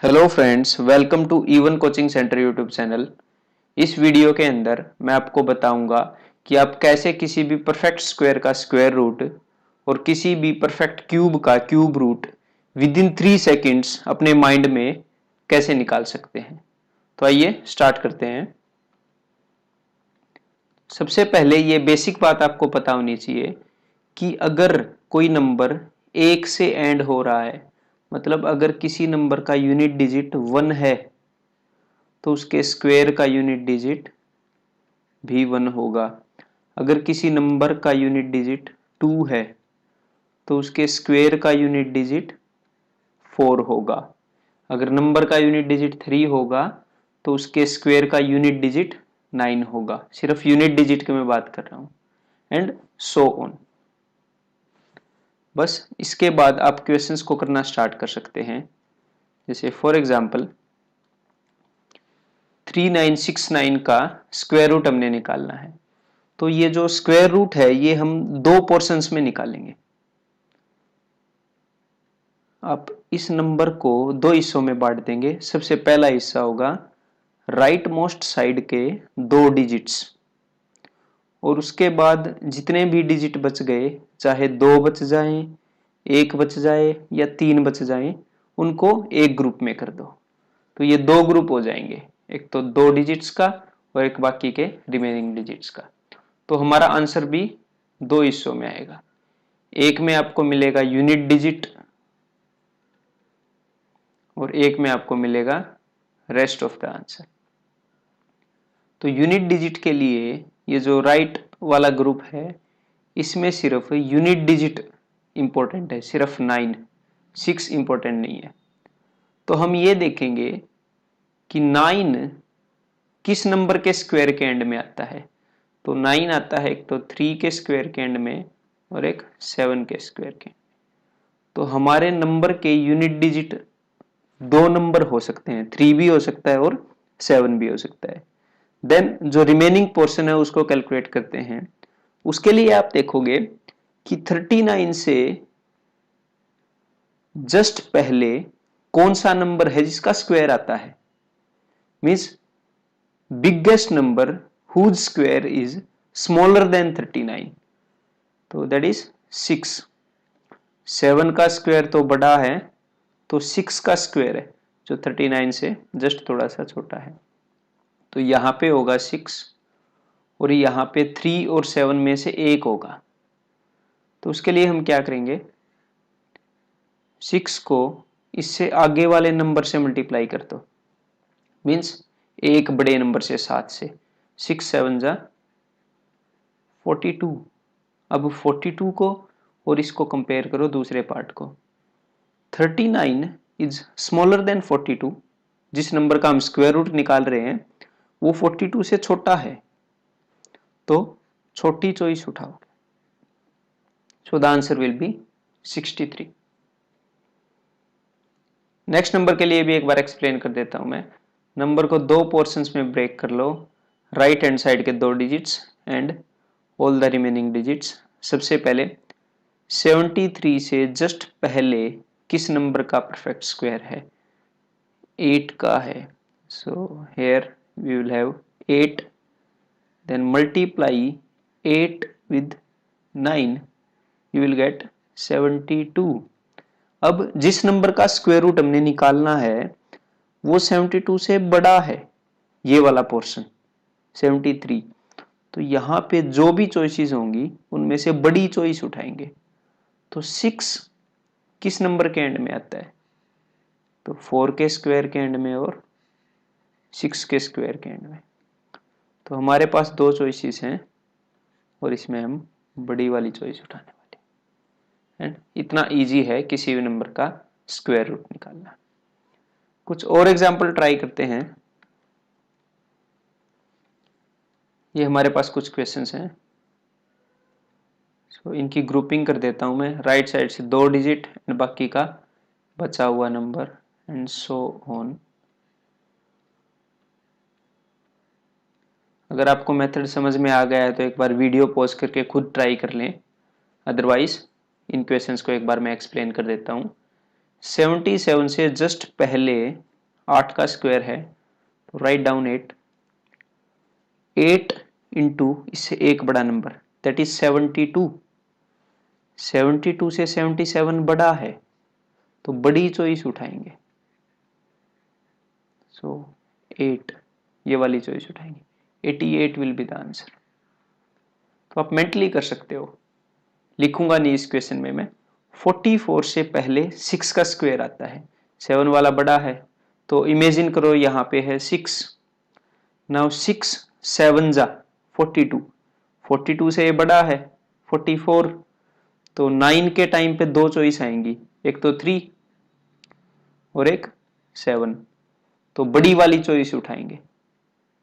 Hello friends, welcome to even coaching centre YouTube channel. इस video के अंदर मैं आपको बताऊंगा कि आप कैसे किसी भी परफेक्ट स्क्वायर का स्क्वायर रूट और किसी भी परफेक्ट क्यूब का cube root within 3 seconds अपने माइंड में कैसे निकाल सकते हैं। तो आइए स्टार्ट करते हैं। सबसे पहले ये बेसिक बात आपको पता होनी चाहिए कि अगर कोई नंबर एक से एंड हो रहा है, मतलब अगर किसी नंबर का यूनिट डिजिट 1 है तो उसके स्क्वायर का यूनिट डिजिट भी 1 होगा। अगर किसी नंबर का यूनिट डिजिट 2 है तो उसके स्क्वायर का यूनिट डिजिट 4 होगा। अगर नंबर का यूनिट डिजिट 3 होगा तो उसके स्क्वायर का यूनिट डिजिट 9 होगा। सिर्फ यूनिट डिजिट की मैं बात कर रहा हूं। And so on. बस इसके बाद आप क्वेश्चंस को करना स्टार्ट कर सकते हैं। जैसे फॉर एग्जांपल 3969 का स्क्वायर रूट हमने निकालना है, तो ये जो स्क्वायर रूट है ये हम दो पोर्शंस में निकालेंगे। आप इस नंबर को दो हिस्सों में बांट देंगे। सबसे पहला हिस्सा होगा राइट मोस्ट साइड के 2 डिजिट्स, और उसके बाद जितने भी डिजिट बच गए, चाहे 2 बच जाएं, 1 बच जाए या 3 बच जाएं, उनको एक ग्रुप में कर दो। तो ये दो ग्रुप हो जाएंगे, एक तो 2 डिजिट्स का और एक बाकी के रिमेनिंग डिजिट्स का। तो हमारा आंसर भी दो हिस्सों में आएगा। एक में आपको मिलेगा यूनिट डिजिट और एक में आपको मिलेगा रेस्ट ऑफ द आंसर। तो यूनिट डिजिट के लिए ये जो राइट वाला ग्रुप है, इसमें सिर्फ यूनिट डिजिट इंपॉर्टेंट है, सिर्फ 9, 6 इंपॉर्टेंट नहीं है। तो हम ये देखेंगे कि 9 किस नंबर के स्क्वायर के एंड में आता है। तो 9 आता है एक तो 3 के स्क्वायर के एंड में और एक 7 के स्क्वायर के। तो हमारे नंबर के यूनिट डिजिट दो नंबर हो सकते हैं, 3 भी हो सकता है और 7 भी हो सकता है। देन जो रिमेनिंग पोर्शन है उसको कैलकुलेट करते हैं। उसके लिए आप देखोगे कि 39 से जस्ट पहले कौन सा नंबर है जिसका स्क्वायर आता है। Means biggest number whose square is smaller than 39, तो दैट इज 6। 7 का स्क्वायर तो बड़ा है, तो 6 का स्क्वायर है जो 39 से जस्ट थोड़ा सा छोटा है। तो यहां पे होगा 6 और यहाँ पे 3 और 7 में से एक होगा। तो उसके लिए हम क्या करेंगे, 6 को इससे आगे वाले नंबर से मल्टीप्लाई कर दो। मीन्स एक बड़े नंबर से, 7 से। 6 7 जा 42। अब 42 को और इसको कंपेयर करो दूसरे पार्ट को। 39 इज स्मॉलर देन 42। जिस नंबर का हम स्क्वायर रूट निकाल रहे हैं वो 42 से छोटा है, तो छोटी चॉइस उठाओगे। So the answer will be 63। Next number के लिए भी एक बार एक्सप्लेन कर देता हूं मैं। नंबर को दो पोर्शंस में ब्रेक कर लो, राइट हैंड साइड के 2 digits and all the remaining digits. सबसे पहले 73 से जस्ट पहले किस नंबर का परफेक्ट स्क्वायर है। 8 का है, so here we will have 8, then multiply 8 with 9, you will get 72। अब जिस नंबर का स्क्वायर रूट हमने निकालना है वो 72 से बड़ा है, ये वाला पोर्शन 73। तो यहाँ पे जो भी चॉइसेस होंगी उनमें से बड़ी चॉइस उठाएंगे। तो 6 किस नंबर के एंड में आता है, तो 4 के स्क्वायर के एंड में और 6 के स्क्वायर के एंड में। तो हमारे पास दो चॉइसेस हैं और इसमें हम बड़ी वाली चॉइस उठाने वाले। एंड इतना इजी है किसी भी नंबर का स्क्वायर रूट निकालना। कुछ और एग्जांपल ट्राई करते हैं। ये हमारे पास कुछ क्वेश्चंस हैं, सो इनकी ग्रुपिंग कर देता हूं मैं। राइट साइड से 2 डिजिट एंड बाकी का बचा हुआ नंबर एंड सो ऑन। अगर आपको मेथड समझ में आ गया है तो एक बार वीडियो पॉज करके खुद ट्राई कर लें, अदरवाइज इन क्वेश्चंस को एक बार मैं एक्सप्लेन कर देता हूं। 77 से जस्ट पहले 8 का स्क्वायर है, तो राइट डाउन 8। 8 इंटू इससे एक बड़ा नंबर, दैट इज 72। 72 से 77 बड़ा है, तो बड़ी चॉइस उठाएंगे। सो 8, ये वाली चॉइस उठाएंगे। 88 विल बी द आंसर। तो आप मेंटली कर सकते हो, लिखूंगा नहीं इस क्वेश्चन में मैं। 44 से पहले 6 का स्क्वायर आता है, 7 वाला बड़ा है, तो इमेजिन करो यहाँ पे है 6। नाउ 6 7 जा 42, 42 से ये बड़ा है 44, तो 9 के टाइम पे दो चॉइस आएंगी, एक तो 3 और एक 7, तो बड़ी वाली चॉइस उठाएंगे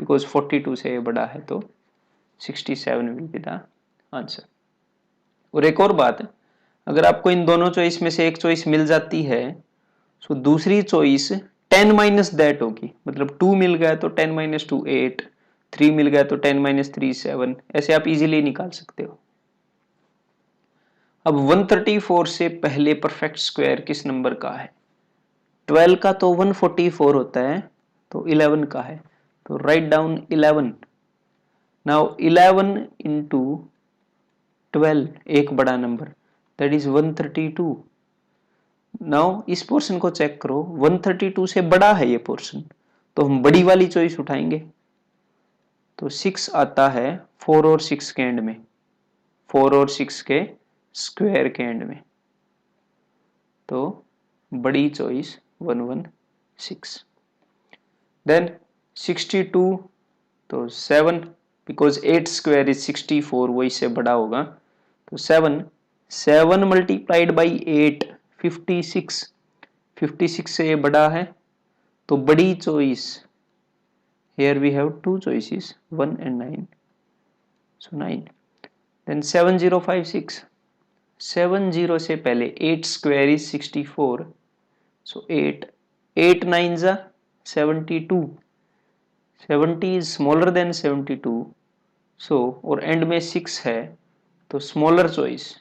बिकॉज 42 से ये बड़ा है, तो 67 विल बी द आंसर। और एक और बात, अगर आपको इन दोनों चॉइस में से एक चॉइस मिल जाती है, तो दूसरी चॉइस 10 माइनस दैट होगी। मतलब 2 मिल गया तो 10 माइनस 2 8, 3 मिल गया तो 10 माइनस 3 7, ऐसे आप इजीली निकाल सकते हो। अब 134 से पहले परफेक्ट स्क्वायर किस नंबर का है? 12 का तो 144 होता है, तो 11 का है, तो राइट डाउन 11। नाउ 11 इंटू 12, एक बड़ा नंबर, दैट इज 132। नाउ इस पोर्शन को चेक करो, 132 से बड़ा है ये पोर्शन, तो हम बड़ी वाली चॉइस उठाएंगे। तो 6 आता है 4 और 6 के एंड में, 4 और 6 के स्क्वायर के एंड में, तो बड़ी चॉइस 116। देन 62, तो 7, बिकॉज 8 स्क्वायर इज 64, वो इससे बड़ा होगा, तो 7, 7 मल्टीप्लाइड बाई 8 56, 56 से ये बड़ा है, तो बड़ी choice, here we have two choices 1 and 9, so 9। then 7056, 70 से पहले 8 square is 64, so 8, 8 9s are 72, 70 is smaller than 72, so और एंड में 6 है, तो स्मॉलर चॉइस,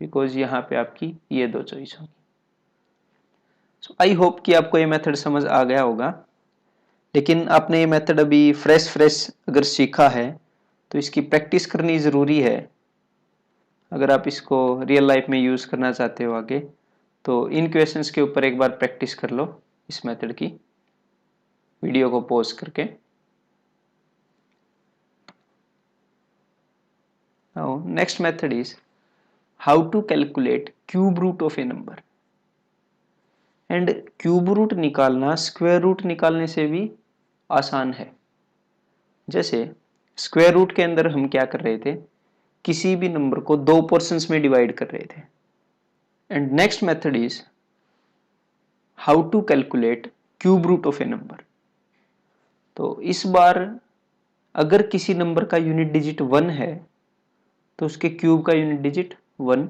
बिकॉज यहाँ पे आपकी ये दो चॉइस होगी। सो आई होप कि आपको ये मेथड समझ आ गया होगा। लेकिन आपने ये मेथड अभी फ्रेश अगर सीखा है, तो इसकी प्रैक्टिस करनी ज़रूरी है। अगर आप इसको रियल लाइफ में यूज़ करना चाहते हो आगे, तो इन क्वेश्चंस के ऊपर एक बार प्रैक्टिस कर लो इस मेथड की, वीडियो को पॉज करके। Now next method is how to calculate cube root of a number. And cube root निकालना स्क्वायर रूट निकालने से भी आसान है। जैसे स्क्वायर रूट के अंदर हम क्या कर रहे थे, किसी भी नंबर को दो पोर्शंस में डिवाइड कर रहे थे। And next method is how to calculate cube root of a number. तो इस बार अगर किसी नंबर का यूनिट डिजिट 1 है, तो उसके क्यूब का यूनिट डिजिट 1,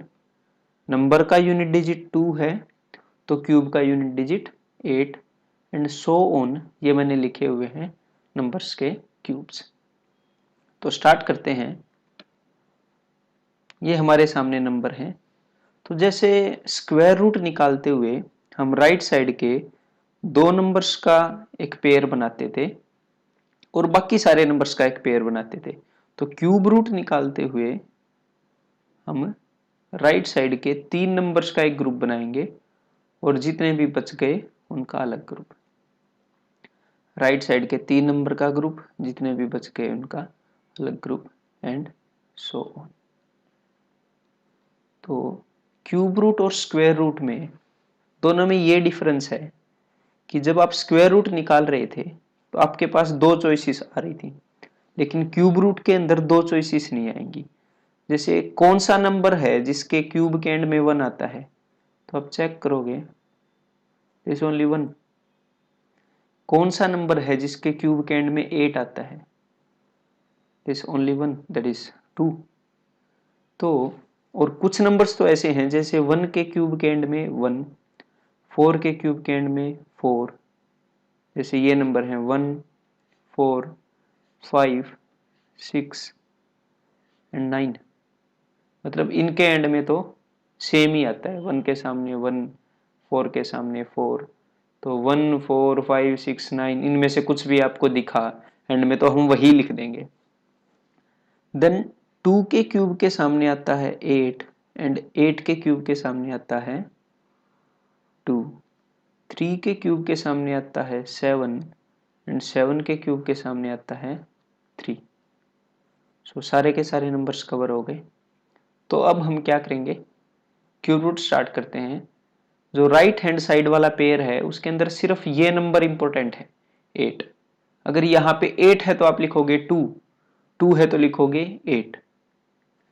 नंबर का यूनिट डिजिट 2 है, तो क्यूब का unit digit 8, and so on, ये मैंने लिखे हुए हैं नंबर्स के क्यूब्स। तो स्टार्ट करते हैं। ये हमारे सामने नंबर हैं। तो जैसे स्क्वायर रूट निकालते हुए हम राइट साइड के दो नंबर्स का एक पेयर बनाते थे और बाकी सारे नंबर्स का एक पेयर बनाते थे, तो क्यूब रूट निकालते हुए हम राइट साइड के तीन नंबर्स का एक ग्रुप बनाएंगे और जितने भी बच गए उनका अलग ग्रुप। राइट साइड के तीन नंबर का ग्रुप, जितने भी बच गए उनका अलग ग्रुप, एंड सो ऑन। तो क्यूब रूट और स्क्वायर रूट में दोनों में ये डिफरेंस है कि जब आप स्क्वायर रूट निकाल रहे थे तो आपके पास दो चॉइसेस आ रही थी, लेकिन क्यूब रूट के अंदर दो चॉइसेस नहीं आएंगी। जैसे कौन सा नंबर है जिसके क्यूब के एंड में 1 आता है, तो आप चेक करोगे इज ओनली 1। कौन सा नंबर है जिसके क्यूब के एंड में 8 आता है, इज ओनली 1, दैट इज 2। तो और कुछ नंबर्स तो ऐसे हैं जैसे 1 के क्यूब के एंड में 1, 4 के क्यूब के एंड में 4, जैसे ये नंबर है 1 4 5 6 एंड 9। मतलब इनके एंड में तो सेम ही आता है, 1 के सामने 1, 4 के सामने 4, तो 1 4 5 6 9 इनमें से कुछ भी आपको दिखा एंड में तो हम वही लिख देंगे। देन 2 के क्यूब के सामने आता है 8 एंड 8 के क्यूब के सामने आता है 2। 3 के क्यूब के सामने आता है 7 एंड 7 के क्यूब के सामने आता है 3। सो सारे के सारे नंबर्स कवर हो गए। तो अब हम क्या करेंगे, क्यूब रूट स्टार्ट करते हैं। जो राइट हैंड साइड वाला पेयर है उसके अंदर सिर्फ ये नंबर इंपॉर्टेंट है 8। अगर यहाँ पे 8 है तो आप लिखोगे 2, 2 है तो लिखोगे 8।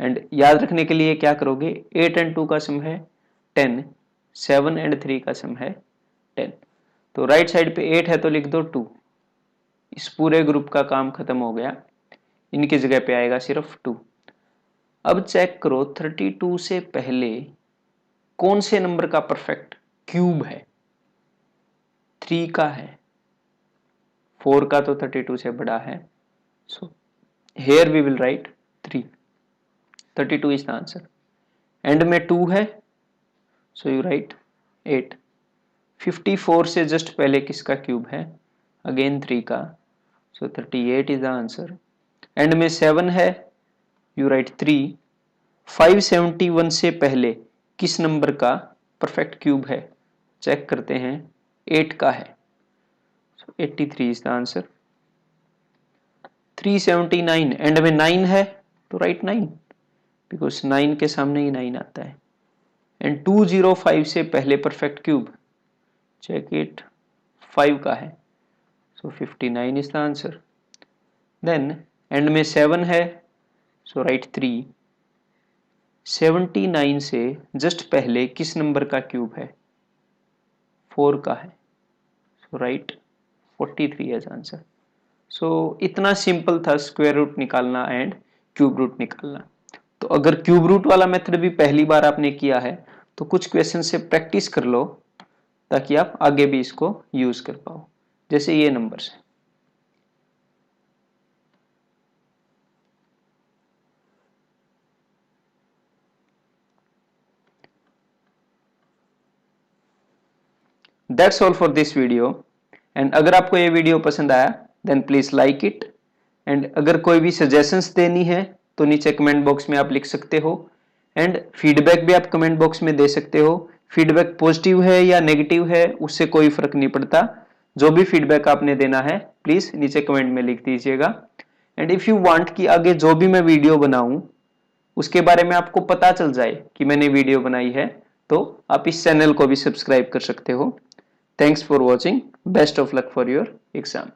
एंड याद रखने के लिए क्या करोगे, 8 एंड 2 का सम है 10, 7 एंड 3 का सम है 10। तो राइट साइड पे 8 है तो लिख दो 2। इस पूरे ग्रुप का काम खत्म हो गया, इनकी जगह पे आएगा सिर्फ 2। अब चेक करो 32 से पहले कौन से नंबर का परफेक्ट क्यूब है। 3 का है, 4 का तो 32 से बड़ा है। So here we will write 3, 32 is the answer. End में 2 है, सो यू राइट 8। 54 से जस्ट पहले किसका क्यूब है, अगेन 3 का, सो 38 इज द आंसर। एंड में 7 है, यू राइट 3। 571 से पहले किस नंबर का परफेक्ट क्यूब है, चेक करते हैं, 8 का है, सो 83 इज द आंसर। 379 एंड में 9 है तो राइट 9, बिकॉज 9 के सामने ही 9 आता है। एंड 205 से पहले परफेक्ट क्यूब, चेक इट, 5 का है, so 59 is the answer. Then end में 7 है, सो राइट 3। 79 से जस्ट पहले किस नंबर का क्यूब है, 4 का है, सो राइट 43 एज आंसर। सो इतना सिंपल था स्क्वायर रूट निकालना एंड क्यूब रूट निकालना। तो अगर क्यूब रूट वाला मेथड भी पहली बार आपने किया है तो कुछ क्वेश्चन से प्रैक्टिस कर लो ताकि आप आगे भी इसको यूज कर पाओ। जैसे ये नंबर्स है, that's all for this video. And अगर आपको ये वीडियो पसंद आया then please like it. And अगर कोई भी सजेशंस देनी है तो नीचे कमेंट बॉक्स में आप लिख सकते हो। एंड फीडबैक भी आप कमेंट बॉक्स में दे सकते हो। फीडबैक पॉजिटिव है या नेगेटिव है उससे कोई फर्क नहीं पड़ता। जो भी फीडबैक आपने देना है प्लीज नीचे कमेंट में लिख दीजिएगा। एंड इफ यू वांट कि आगे जो भी मैं वीडियो बनाऊं उसके बारे में आपको पता चल जाए कि मैंने वीडियो बनाई है, तो आप इस चैनल को भी सब्सक्राइब कर सकते हो। Thanks for watching, best of luck for your exam.